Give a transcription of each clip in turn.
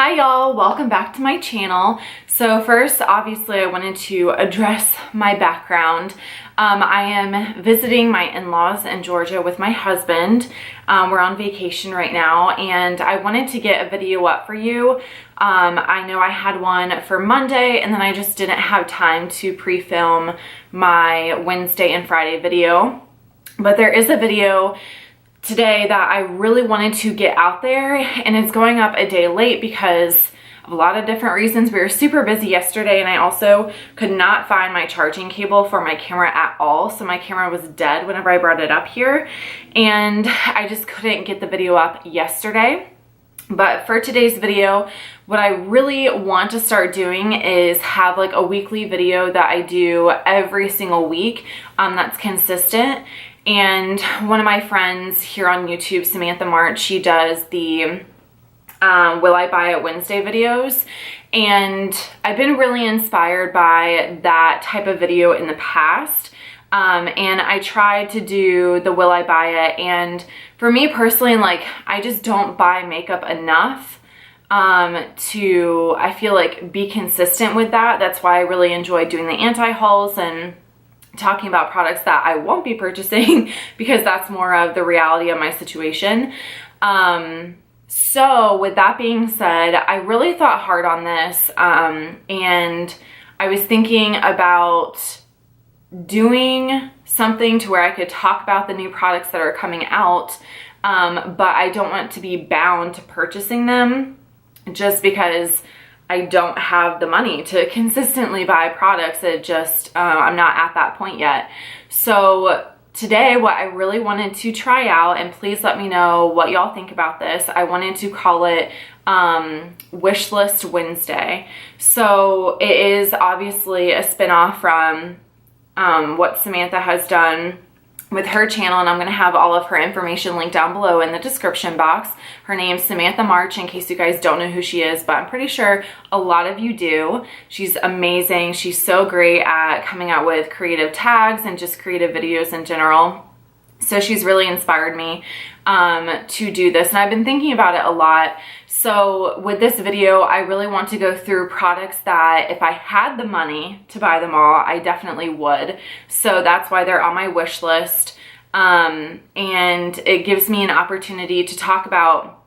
Hi y'all, welcome back to my channel. So first, obviously I wanted to address my background. I am visiting my in-laws in Georgia with my husband. We're on vacation right now and I wanted to get a video up for you. I know I had one for Monday and then I just didn't have time to pre-film my Wednesday and Friday video. But there is a video today that I really wanted to get out there, and it's going up a day late because of a lot of different reasons. We were super busy yesterday and I also could not find my charging cable for my camera at all. So my camera was dead whenever I brought it up here and I just couldn't get the video up yesterday. But for today's video, what I really want to start doing is have like a weekly video that I do every single week that's consistent. And one of my friends here on YouTube, Samantha Marc, she does the Will I Buy It Wednesday videos. And I've been really inspired by that type of video in the past. And I tried to do the Will I Buy It. And for me personally, like, I just don't buy makeup enough to, I feel like, be consistent with that. That's why I really enjoy doing the anti-hauls and talking about products that I won't be purchasing because that's more of the reality of my situation. So with that being said, I really thought hard on this and I was thinking about doing something to where I could talk about the new products that are coming out, but I don't want to be bound to purchasing them just because I don't have the money to consistently buy products. It just, I'm not at that point yet. So today, what I really wanted to try out, and please let me know what y'all think about this, I wanted to call it Wishlist Wednesday. So it is obviously a spinoff from what Samantha has done with her channel, and I'm going to have all of her information linked down below in the description box. Her name's Samantha Marc, in case you guys don't know who she is, but I'm pretty sure a lot of you do. She's amazing. She's so great at coming out with creative tags and just creative videos in general. So she's really inspired me to do this, and I've been thinking about it a lot. So with this video, I really want to go through products that if I had the money to buy them all, I definitely would. So that's why they're on my wish list. And it gives me an opportunity to talk about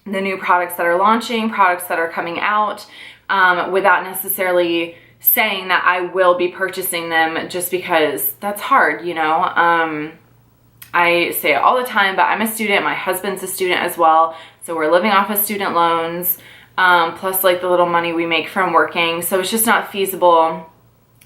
the new products that are launching, products that are coming out, without necessarily saying that I will be purchasing them, just because that's hard, you know? I say it all the time, but I'm a student. My husband's a student as well. So we're living off of student loans, plus like the little money we make from working. So it's just not feasible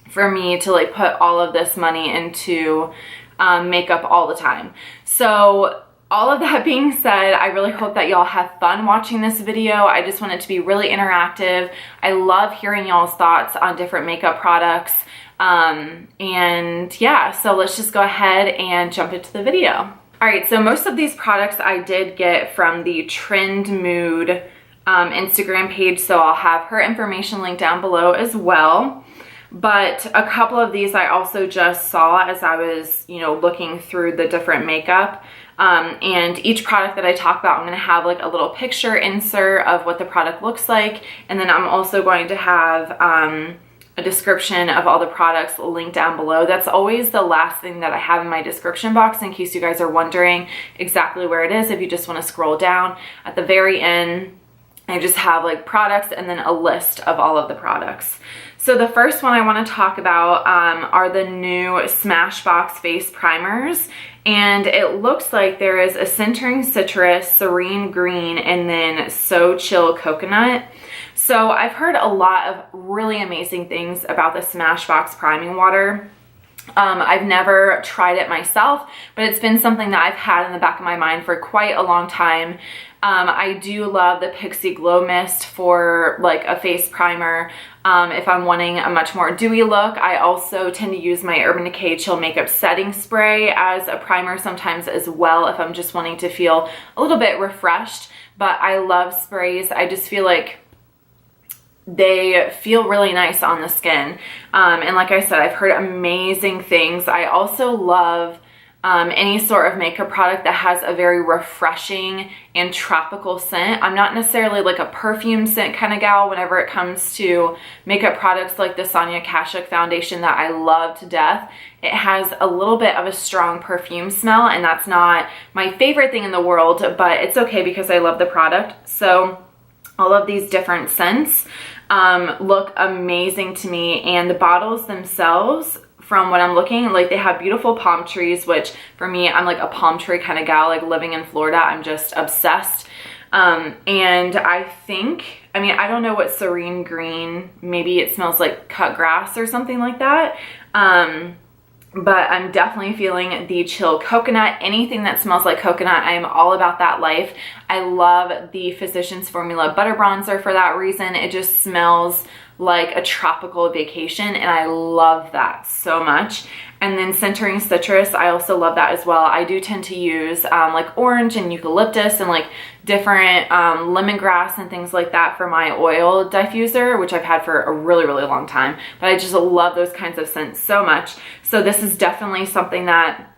for me to like put all of this money into makeup all the time. So all of that being said, I really hope that y'all have fun watching this video. I just want it to be really interactive. I love hearing y'all's thoughts on different makeup products. And yeah, so let's just go ahead and jump into the video. All right, so most of these products I did get from the Trend Mood Instagram page, so I'll have her information linked down below as well. But a couple of these I also just saw as I was, you know, looking through the different makeup. And each product that I talk about, I'm going to have like a little picture insert of what the product looks like. And then I'm also going to have a description of all the products linked down below. That's always the last thing that I have in my description box, in case you guys are wondering exactly where it is. If you just want to scroll down at the very end, I just have like products and then a list of all of the products. So the first one I want to talk about are the new Smashbox face primers. And it looks like there is a Centering Citrus, Serene Green, and then So Chill Coconut. So I've heard a lot of really amazing things about the Smashbox priming water. I've never tried it myself, but it's been something that I've had in the back of my mind for quite a long time. I do love the Pixie Glow Mist for like a face primer. If I'm wanting a much more dewy look, I also tend to use my Urban Decay Chill Makeup Setting Spray as a primer sometimes as well, if I'm just wanting to feel a little bit refreshed. But I love sprays. I just feel like they feel really nice on the skin. And like I said, I've heard amazing things. I also love any sort of makeup product that has a very refreshing and tropical scent. I'm not necessarily like a perfume scent kind of gal whenever it comes to makeup products like the Sonia Kashuk foundation that I love to death. It has a little bit of a strong perfume smell, and that's not my favorite thing in the world, but it's okay because I love the product. So all of these different scents look amazing to me, and the bottles themselves, from what I'm looking, like they have beautiful palm trees, which for me, I'm like a palm tree kind of gal, like living in Florida, I'm just obsessed. And I think, I mean, I don't know what serene green, maybe it smells like cut grass or something like that. But I'm definitely feeling the chill coconut. Anything that smells like coconut, I am all about that life. I love the Physicians Formula Butter Bronzer for that reason. It just smells like a tropical vacation, and I love that so much. And then Centering Citrus, I also love that as well. I do tend to use like orange and eucalyptus and like different lemongrass and things like that for my oil diffuser, which I've had for a really, really long time. But I just love those kinds of scents so much. So this is definitely something that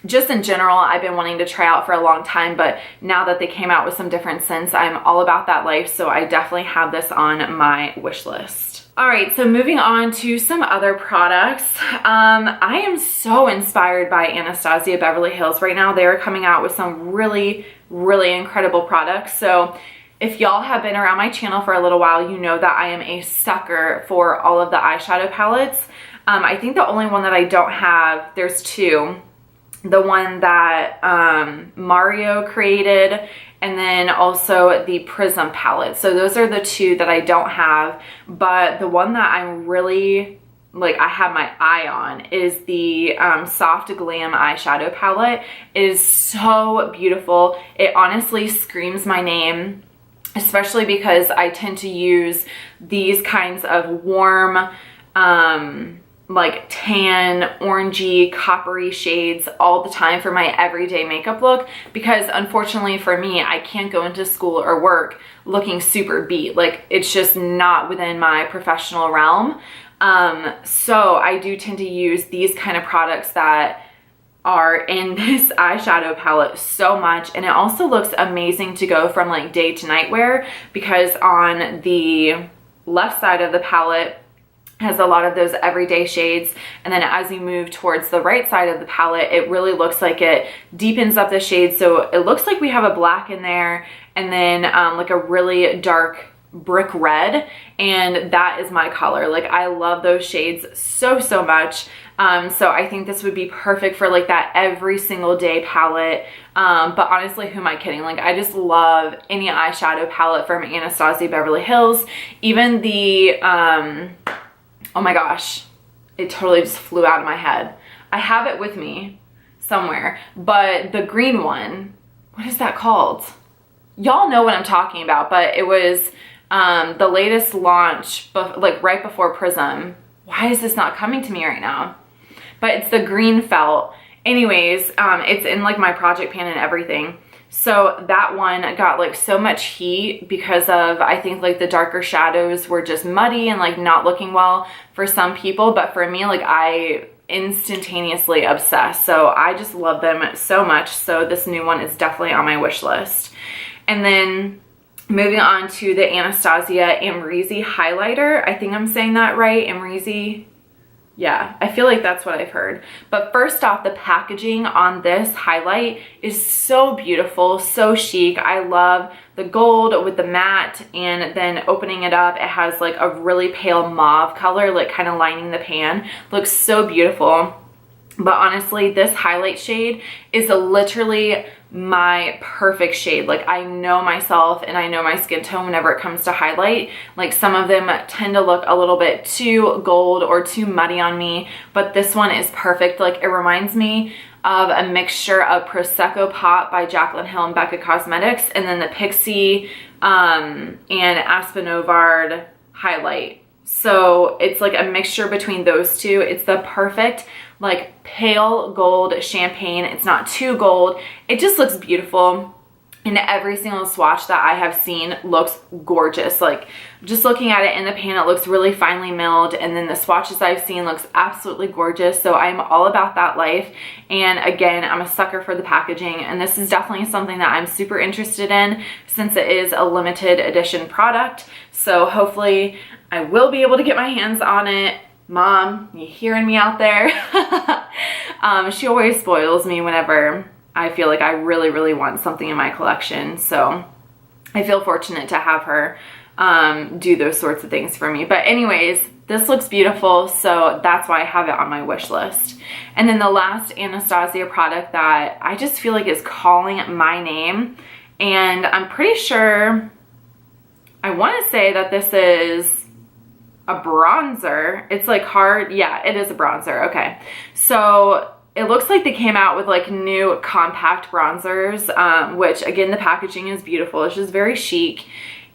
just in general, I've been wanting to try out for a long time, but now that they came out with some different scents, I'm all about that life. So I definitely have this on my wish list. All right, so moving on to some other products. I am so inspired by Anastasia Beverly Hills right now. They are coming out with some really, really incredible products. So if y'all have been around my channel for a little while, you know that I am a sucker for all of the eyeshadow palettes. I think the only one that I don't have, there's two. The one that Mario created, and then also the Prism palette. So those are the two that I don't have, but the one that I'm really, like, I have my eye on is the Soft Glam eyeshadow palette. It is so beautiful. It honestly screams my name, especially because I tend to use these kinds of warm, like tan, orangey, coppery shades all the time for my everyday makeup look, because unfortunately for me, I can't go into school or work looking super beat. Like, it's just not within my professional realm. So I do tend to use these kind of products that are in this eyeshadow palette so much, and it also looks amazing to go from like day to night wear, because on the left side of the palette has a lot of those everyday shades, and then as you move towards the right side of the palette, it really looks like it deepens up the shades. So it looks like we have a black in there, and then like a really dark brick red, and that is my color. Like, I love those shades so much. So I think this would be perfect for like that every single day palette. But honestly, who am I kidding? Like, I just love any eyeshadow palette from Anastasia Beverly Hills. Even the oh my gosh, it totally just flew out of my head. I have it with me somewhere, but the green one, what is that called? Y'all know what I'm talking about, but it was the latest launch, like right before Prism. Why is this not coming to me right now? But it's the green felt. Anyways, it's in like my project pan and everything. So that one got like so much heat because of, I think like the darker shadows were just muddy and like not looking well for some people. But for me, like, I instantaneously obsessed. So I just love them so much. So this new one is definitely on my wish list. And then moving on to the Anastasia Amrezy highlighter. I think I'm saying that right, Amrezy. Yeah, I feel like that's what I've heard. But first off, the packaging on this highlight is so beautiful, so chic. I love the gold with the matte, and then opening it up, it has like a really pale mauve color, like kind of lining the pan. Looks so beautiful. But honestly, this highlight shade is literally my perfect shade. Like, I know myself and I know my skin tone whenever it comes to highlight. Like, some of them tend to look a little bit too gold or too muddy on me, but this one is perfect. Like, it reminds me of a mixture of Prosecco Pop by Jaclyn Hill and Becca Cosmetics, and then the Pixie and Aspen Ovard highlight. So it's like a mixture between those two. It's the perfect like pale gold champagne. It's not too gold. It just looks beautiful. And every single swatch that I have seen looks gorgeous. Like, just looking at it in the pan, it looks really finely milled, and then the swatches I've seen looks absolutely gorgeous. So I'm all about that life. And again, I'm a sucker for the packaging, and this is definitely something that I'm super interested in since it is a limited edition product. So hopefully I will be able to get my hands on it. Mom, you hearing me out there? She always spoils me whenever I feel like I really want something in my collection. So I feel fortunate to have her do those sorts of things for me. But anyways, this looks beautiful, so that's why I have it on my wish list. And then the last Anastasia product that I just feel like is calling my name, and I'm pretty sure, I want to say that this is a bronzer. It's like hard, yeah, it is a bronzer. Okay, so it looks like they came out with like new compact bronzers, which again, the packaging is beautiful. It's just very chic.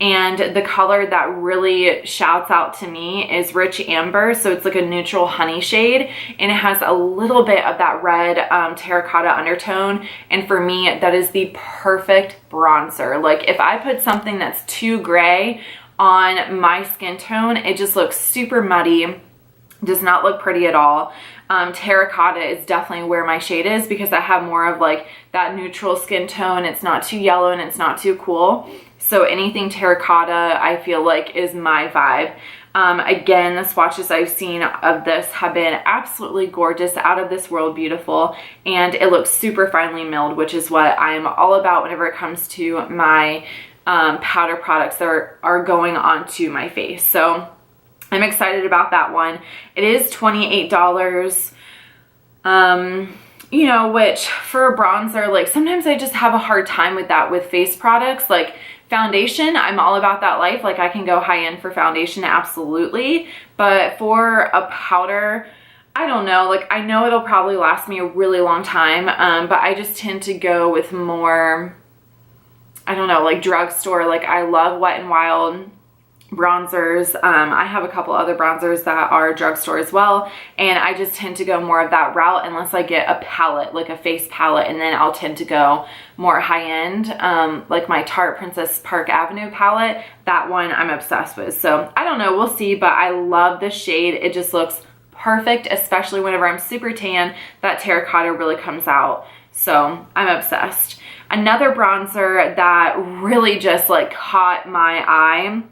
And the color that really shouts out to me is Rich Amber. So it's like a neutral honey shade, and it has a little bit of that red terracotta undertone. And for me, that is the perfect bronzer. Like, if I put something that's too gray on my skin tone, it just looks super muddy. Does not look pretty at all. Terracotta is definitely where my shade is because I have more of like that neutral skin tone. It's not too yellow and it's not too cool. So anything terracotta I feel like is my vibe. Again, the swatches I've seen of this have been absolutely gorgeous, out of this world beautiful, and it looks super finely milled, which is what I'm all about whenever it comes to my powder products that are going onto my face. So I'm excited about that one. It is $28, you know, which for a bronzer, like sometimes I just have a hard time with that with face products. Like foundation, I'm all about that life. Like I can go high end for foundation, absolutely. But for a powder, I don't know, like I know it'll probably last me a really long time, but I just tend to go with more, I don't know, like drugstore. Like I love Wet n Wild bronzers. I have a couple other bronzers that are drugstore as well, and I just tend to go more of that route unless I get a palette, like a face palette, and then I'll tend to go more high-end, like my Tarte Princess Park Avenue palette. That one I'm obsessed with. So I don't know, we'll see, but I love this shade. It just looks perfect, especially whenever I'm super tan. That terracotta really comes out, so I'm obsessed. Another bronzer that really just like caught my eye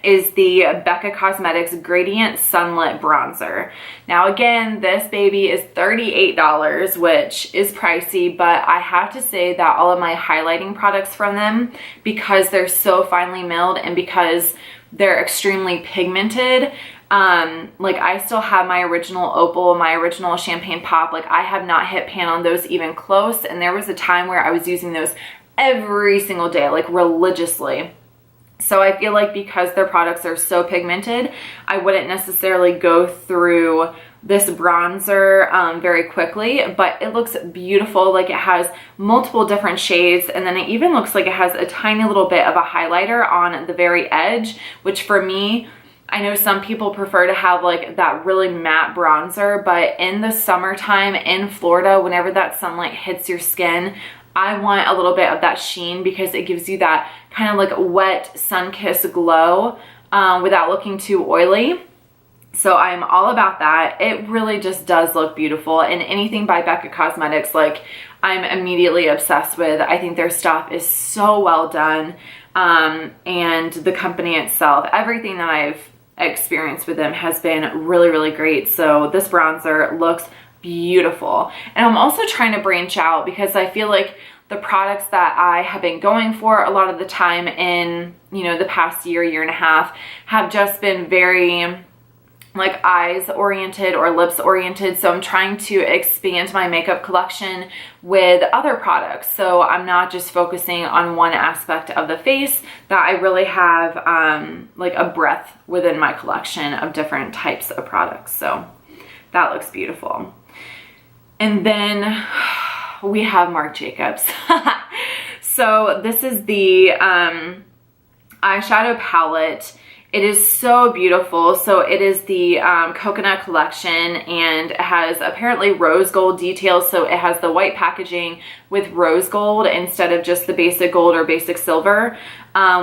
is the Becca Cosmetics Gradient Sunlit Bronzer. Now again, this baby is $38, which is pricey, but I have to say that all of my highlighting products from them, because they're so finely milled and because they're extremely pigmented, like I still have my original Opal, my original Champagne Pop. Like I have not hit pan on those even close, and there was a time where I was using those every single day, like religiously. So I feel like because their products are so pigmented, I wouldn't necessarily go through this bronzer very quickly, but it looks beautiful. Like it has multiple different shades, and then it even looks like it has a tiny little bit of a highlighter on the very edge, which for me, I know some people prefer to have like that really matte bronzer, but in the summertime in Florida, whenever that sunlight hits your skin, I want a little bit of that sheen because it gives you that kind of like wet sun-kissed glow without looking too oily. So I'm all about that. It really just does look beautiful, and anything by Becca Cosmetics, like I'm immediately obsessed with. I think their stuff is so well done, and the company itself, everything that I've experienced with them has been really great. So this bronzer looks beautiful. And I'm also trying to branch out because I feel like the products that I have been going for a lot of the time in, you know, the past year and a half have just been very like eyes oriented or lips oriented. So I'm trying to expand my makeup collection with other products. So I'm not just focusing on one aspect of the face, that I really have like a breadth within my collection of different types of products. So that looks beautiful. And then we have Marc Jacobs. So this is the eyeshadow palette, It is so beautiful. So it is the Coconut Collection, and it has apparently rose gold details. So it has the white packaging with rose gold instead of just the basic gold or basic silver,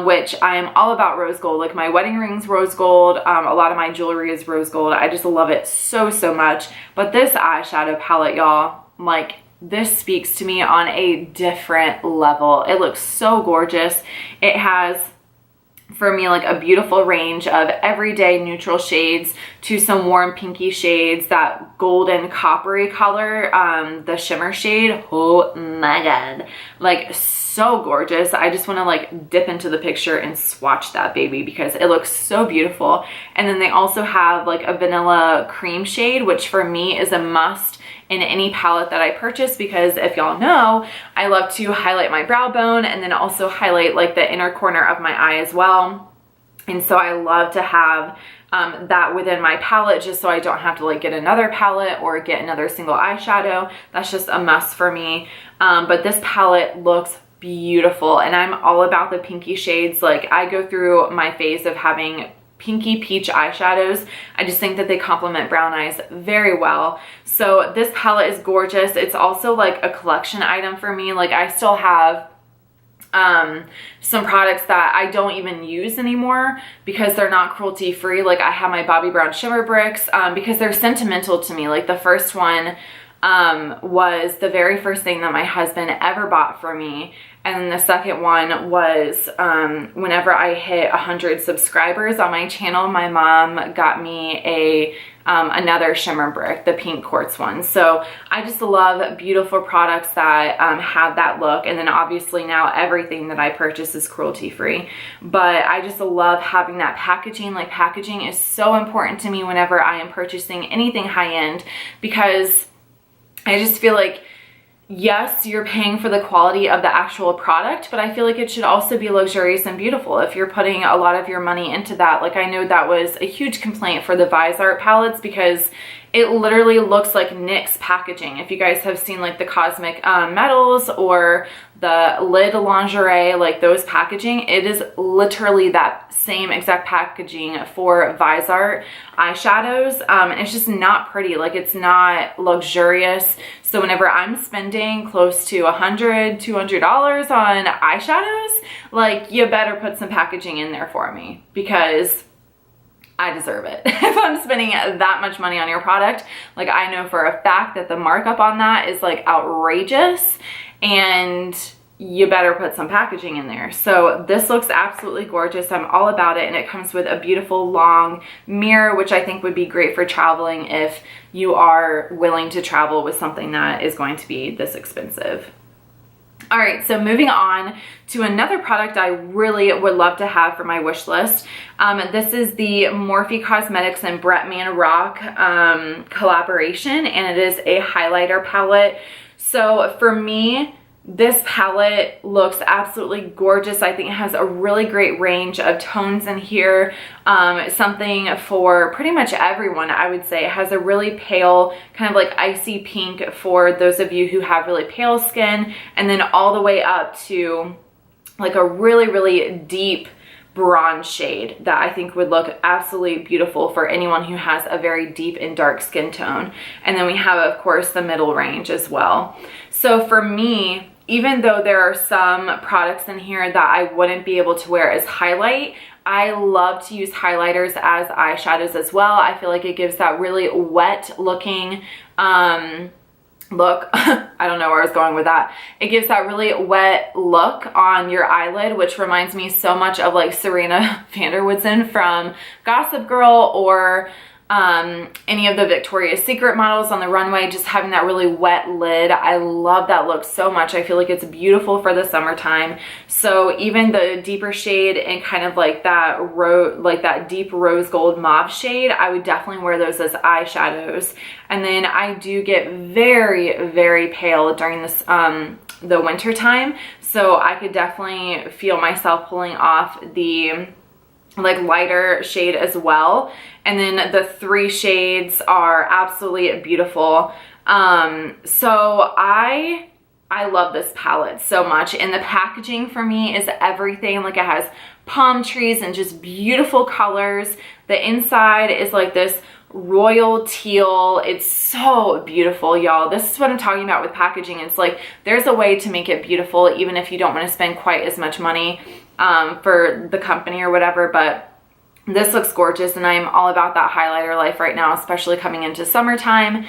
which I am all about rose gold. Like my wedding ring's rose gold. A lot of my jewelry is rose gold. I just love it so, so much. But this eyeshadow palette, y'all, like, this speaks to me on a different level. It looks so gorgeous. It has, for me, like a beautiful range of everyday neutral shades to some warm pinky shades, that golden coppery color, the shimmer shade. Oh my god, like so gorgeous. I just want to like dip into the picture and swatch that baby because it looks so beautiful. And then they also have like a vanilla cream shade, which for me is a must in any palette that I purchase, because if y'all know, I love to highlight my brow bone and then also highlight like the inner corner of my eye as well. And so I love to have that within my palette, just so I don't have to like get another palette or get another single eyeshadow. That's just a must for me. But this palette looks beautiful, and I'm all about the pinky shades. Like I go through my phase of having pinky peach eyeshadows. I just think that they complement brown eyes very well. So this palette is gorgeous. It's also like a collection item for me. Like I still have some products that I don't even use anymore because they're not cruelty free. Like I have my Bobbi Brown shimmer bricks because they're sentimental to me. Like the first one was the very first thing that my husband ever bought for me. And the second one was whenever I hit 100 subscribers on my channel, my mom got me another shimmer brick, the pink quartz one. So I just love beautiful products that have that look. And then obviously now everything that I purchase is cruelty free. But I just love having that packaging. Like packaging is so important to me whenever I am purchasing anything high end, because I just feel like, yes, you're paying for the quality of the actual product, but I feel like it should also be luxurious and beautiful if you're putting a lot of your money into that. Like I know that was a huge complaint for the Vise Art palettes because it literally looks like NYX packaging. If you guys have seen like the Cosmic Metals or the Lid Lingerie, like those packaging, it is literally that same exact packaging for Vise Art eyeshadows. And it's just not pretty. Like it's not luxurious. So whenever I'm spending close to $100, $200 on eyeshadows, like you better put some packaging in there for me because I deserve it. If I'm spending that much money on your product, like I know for a fact that the markup on that is like outrageous, and you better put some packaging in there. So this looks absolutely gorgeous. I'm all about it. And it comes with a beautiful long mirror, which I think would be great for traveling if you are willing to travel with something that is going to be this expensive. All right, so moving on to another product I really would love to have for my wish list. This is the Morphe Cosmetics and Bretmanrock collaboration, and it is a highlighter palette. So for me, this palette looks absolutely gorgeous. I think it has a really great range of tones in here. Something for pretty much everyone, I would say. It has a really pale, kind of like icy pink for those of you who have really pale skin, and then all the way up to like a really, really deep bronze shade that I think would look absolutely beautiful for anyone who has a very deep and dark skin tone. And then we have, of course, the middle range as well. So for me, even though there are some products in here that I wouldn't be able to wear as highlight, I love to use highlighters as eyeshadows as well. I feel like it gives that really wet looking look. I don't know where I was going with that. It gives that really wet look on your eyelid, which reminds me so much of like Serena van der Woodsen from Gossip Girl, or any of the Victoria's Secret models on the runway, just having that really wet lid. I love that look so much. I feel like it's beautiful for the summertime. So even the deeper shade and kind of like that deep rose gold mauve shade, I would definitely wear those as eyeshadows. And then I do get very, very pale during this the winter time, so I could definitely feel myself pulling off the like lighter shade as well. And then the three shades are absolutely beautiful. So I I love this palette so much, and the packaging for me is everything. Like, it has palm trees and just beautiful colors. The inside is like this royal teal. It's so beautiful, y'all. This is what I'm talking about with packaging. It's like there's a way to make it beautiful even if you don't want to spend quite as much money for the company or whatever, but this looks gorgeous, and I'm all about that highlighter life right now, especially coming into summertime.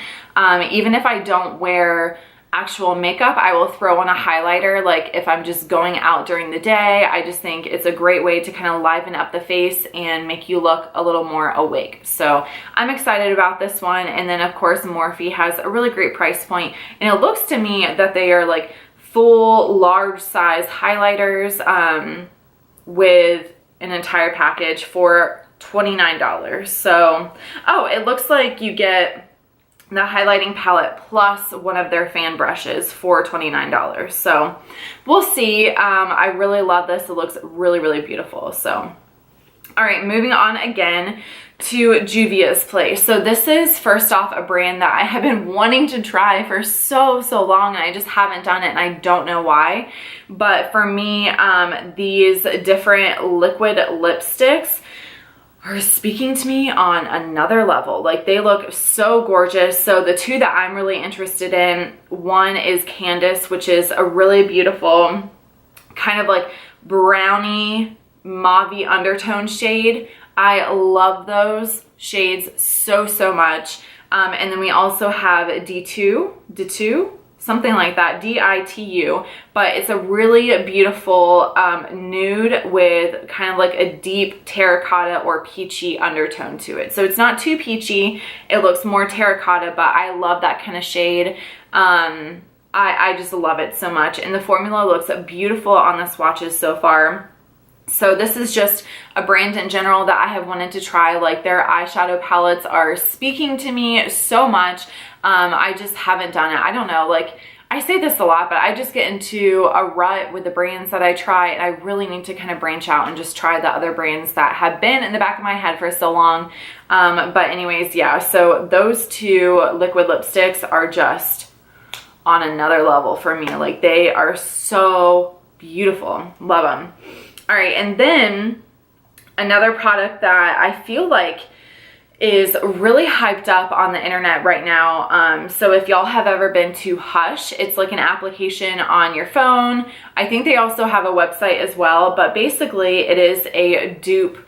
Even if I don't wear actual makeup, I will throw on a highlighter, like if I'm just going out during the day. I just think it's a great way to kind of liven up the face and make you look a little more awake. So I'm excited about this one. And then of course Morphe has a really great price point, and it looks to me that they are like full large size highlighters with an entire package for $29. So, oh, it looks like you get the highlighting palette plus one of their fan brushes for $29. So we'll see. I really love this. It looks really, really beautiful. So, all right, moving on again to Juvia's Place. So this is, first off, a brand that I have been wanting to try for so long, and I just haven't done it, and I don't know why. But for me, these different liquid lipsticks are speaking to me on another level. Like, they look so gorgeous. So the two that I'm really interested in, one is Candace, which is a really beautiful kind of like brownie mauve undertone shade. I love those shades so much. And then we also have ditu, something like that, ditu, but it's a really beautiful nude with kind of like a deep terracotta or peachy undertone to it. So it's not too peachy, it looks more terracotta, but I love that kind of shade. I just love it so much, and the formula looks beautiful on the swatches so far. So this is just a brand in general that I have wanted to try. Like, their eyeshadow palettes are speaking to me so much. I just haven't done it. I don't know, like, I say this a lot, but I just get into a rut with the brands that I try, and I really need to kind of branch out and just try the other brands that have been in the back of my head for so long. But anyways, yeah, so those two liquid lipsticks are just on another level for me. Like, they are so beautiful. Love them. All right, and then another product that I feel like is really hyped up on the internet right now. So if y'all have ever been to Hush, it's like an application on your phone. I think they also have a website as well, but basically it is a dupe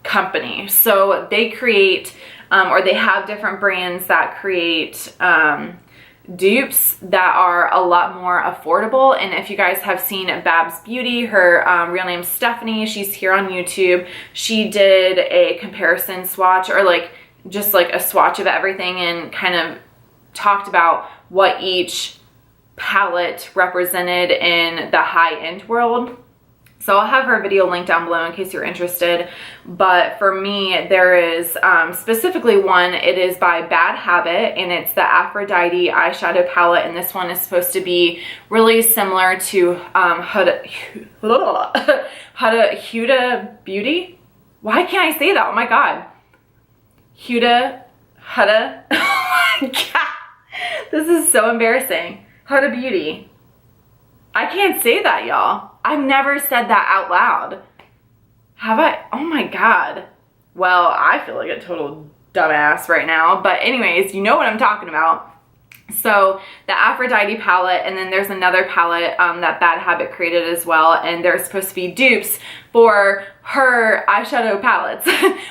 company. So they create, or they have different brands that create dupes that are a lot more affordable. And if you guys have seen BabsBeauty, her real name's Stephanie, she's here on YouTube. She did a comparison swatch, or like just like a swatch of everything, and kind of talked about what each palette represented in the high-end world. So I'll have her video linked down below in case you're interested. But for me, there is specifically one. It is by Bad Habit, and it's the Aphrodite eyeshadow palette. And this one is supposed to be really similar to Huda Beauty. Why can't I say that? Oh my god. Huda. Oh my god. This is so embarrassing. Huda Beauty. I can't say that, y'all. I've never said that out loud. Have I? Oh my god. Well, I feel like a total dumbass right now. But anyways, you know what I'm talking about. So the Aphrodite palette, and then there's another palette that Bad Habit created as well, and they're supposed to be dupes for her eyeshadow palettes,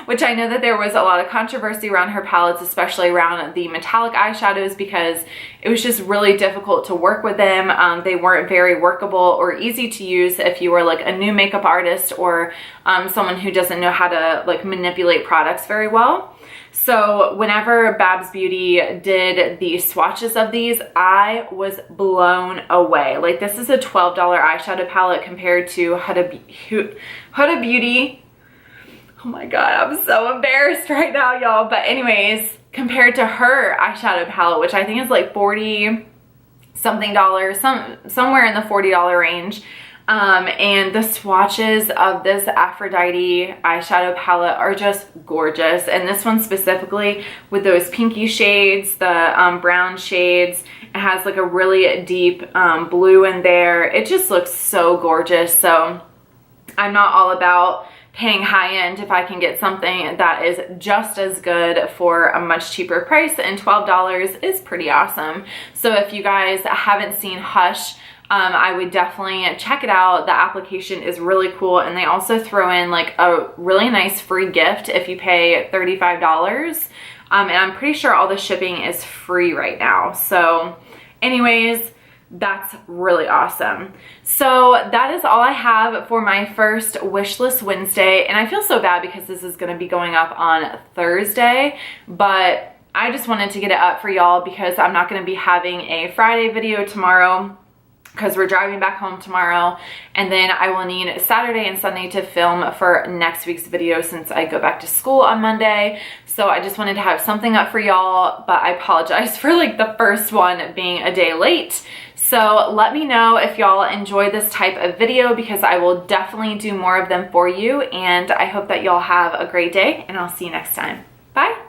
which I know that there was a lot of controversy around her palettes, especially around the metallic eyeshadows, because it was just really difficult to work with them. They weren't very workable or easy to use if you were like a new makeup artist or someone who doesn't know how to like manipulate products very well. So whenever BabsBeauty did the swatches of these, I was blown away. Like, this is a $12 eyeshadow palette compared to Huda Beauty. Oh my god, I'm so embarrassed right now, y'all. But anyways, compared to her eyeshadow palette, which I think is like 40 something dollars, somewhere in the $40 range. And the swatches of this Aphrodite eyeshadow palette are just gorgeous. And this one specifically with those pinky shades, the brown shades, it has like a really deep blue in there. It just looks so gorgeous. So I'm not all about paying high end if I can get something that is just as good for a much cheaper price, and $12 is pretty awesome. So if you guys haven't seen Hush, I would definitely check it out. The application is really cool, and they also throw in like a really nice free gift if you pay $35. And I'm pretty sure all the shipping is free right now. So anyways, that's really awesome. So that is all I have for my first Wishlist Wednesday, and I feel so bad because this is going to be going up on Thursday, but I just wanted to get it up for y'all because I'm not going to be having a Friday video tomorrow because we're driving back home tomorrow, and then I will need Saturday and Sunday to film for next week's video since I go back to school on Monday. So I just wanted to have something up for y'all, but I apologize for like the first one being a day late. So let me know if y'all enjoy this type of video because I will definitely do more of them for you, and I hope that y'all have a great day, and I'll see you next time. Bye.